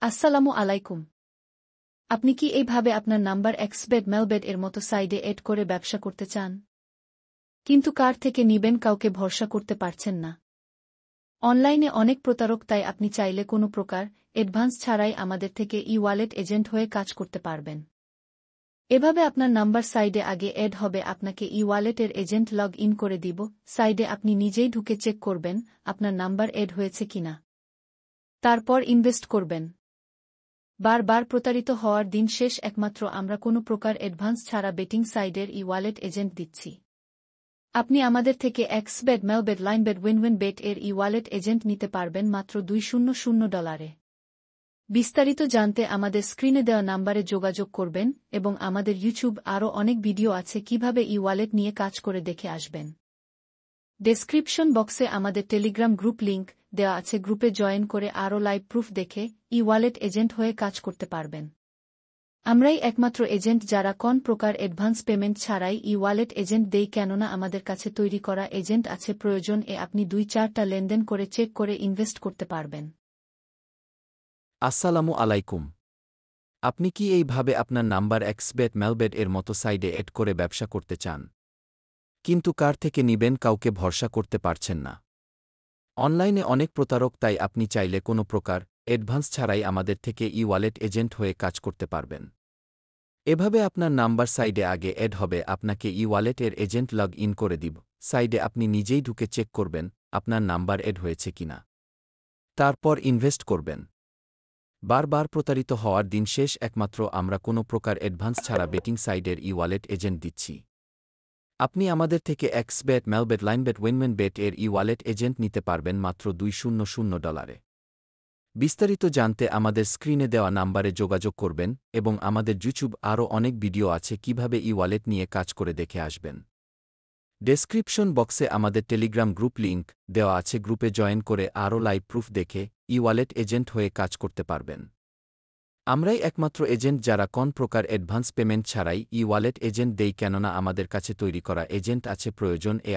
আসসালামু আলাইকুম। আপনি কি এইভাবে আপনার নাম্বার এক্সবেড মেলবেড এর মতো সাইডে এড করে ব্যবসা করতে চান? কিন্তু কার থেকে নিবেন কাউকে ভরসা করতে পারছেন না। অনলাইনে অনেক প্রতারক, তাই আপনি চাইলে কোনো প্রকার অ্যাডভান্স ছাড়াই আমাদের থেকে ই-ওয়ালেট এজেন্ট হয়ে কাজ করতে পারবেন। এভাবে আপনার নাম্বার সাইডে আগে এড হবে, আপনাকে ই-ওয়ালেটের এজেন্ট লগ ইন করে দিব, সাইডে আপনি নিজেই ঢুকে চেক করবেন আপনার নাম্বার এড হয়েছে কিনা। তারপর ইনভেস্ট করবেন। বারবার প্রতারিত হওয়ার দিন শেষ, একমাত্র আমরা কোনো প্রকার অ্যাডভান্স ছাড়া বেটিং সাইডের ই-ওয়ালেট এজেন্ট দিচ্ছি। আপনি আমাদের থেকে এক্সবেড মেলবেড লাইনবেড উইনউইন বেট এর ই-ওয়ালেট এজেন্ট নিতে পারবেন মাত্র $200 বিস্তারিত জানতে আমাদের স্ক্রিনে দেওয়া নাম্বারে যোগাযোগ করবেন এবং আমাদের ইউটিউব আরও অনেক ভিডিও আছে কিভাবে ই-ওয়ালেট নিয়ে কাজ করে দেখে আসবেন। ডেসক্রিপশন বক্সে আমাদের টেলিগ্রাম গ্রুপ লিংক দেওয়া আছে, গ্রুপে জয়েন করে আরও লাইভ প্রুফ দেখে ই-ওয়ালেট এজেন্ট হয়ে কাজ করতে পারবেন। আমরাই একমাত্র এজেন্ট যারা কোন প্রকার অ্যাডভান্স পেমেন্ট ছাড়াই ই-ওয়ালেট এজেন্ট দেই, কেননা আমাদের কাছে তৈরি করা এজেন্ট আছে, প্রয়োজন এ আপনি 2-4টা লেনদেন করে চেক করে ইনভেস্ট করতে পারবেন। আসসালামু আলাইকুম। আপনি কি এইভাবে আপনার নাম্বার এক্সবেড মেলবেড এর মতো সাইডে এড করে ব্যবসা করতে চান? কিন্তু কার থেকে নিবেন কাউকে ভরসা করতে পারছেন না। অনলাইনে অনেক প্রতারক, তাই আপনি চাইলে কোনো প্রকার অ্যাডভান্স ছাড়াই আমাদের থেকে ই-ওয়ালেট এজেন্ট হয়ে কাজ করতে পারবেন। এভাবে আপনার নাম্বার সাইডে আগে এড হবে, আপনাকে ই-ওয়ালেটের এজেন্ট লগ ইন করে দিব, সাইডে আপনি নিজেই ঢুকে চেক করবেন আপনার নাম্বার এড হয়েছে কিনা। তারপর ইনভেস্ট করবেন। বারবার প্রতারিত হওয়ার দিন শেষ, একমাত্র আমরা কোনো প্রকার অ্যাডভান্স ছাড়া বেটিং সাইডের ই-ওয়ালেট এজেন্ট দিচ্ছি। আপনি আমাদের থেকে এক্সবেট মেলবেট লাইনবেট উইনউইন বেট এর ই-ওয়ালেট এজেন্ট নিতে পারবেন মাত্র $200। বিস্তারিত জানতে আমাদের স্ক্রিনে দেওয়া নাম্বারে যোগাযোগ করবেন এবং আমাদের ইউটিউব আরও অনেক ভিডিও আছে কিভাবে ই-ওয়ালেট নিয়ে কাজ করে দেখে আসবেন। ডেসক্রিপশন বক্সে আমাদের টেলিগ্রাম গ্রুপ লিংক দেওয়া আছে, গ্রুপে জয়েন করে আরও লাইভ প্রুফ দেখে ই-ওয়ালেট এজেন্ট হয়ে কাজ করতে পারবেন। আমরাই একমাত্র এজেন্ট যারা কোন প্রকার অ্যাডভান্স পেমেন্ট ছাড়াই ই-ওয়ালেট এজেন্ট দেই, কেননা আমাদের কাছে তৈরি করা এজেন্ট আছে, প্রয়োজন এ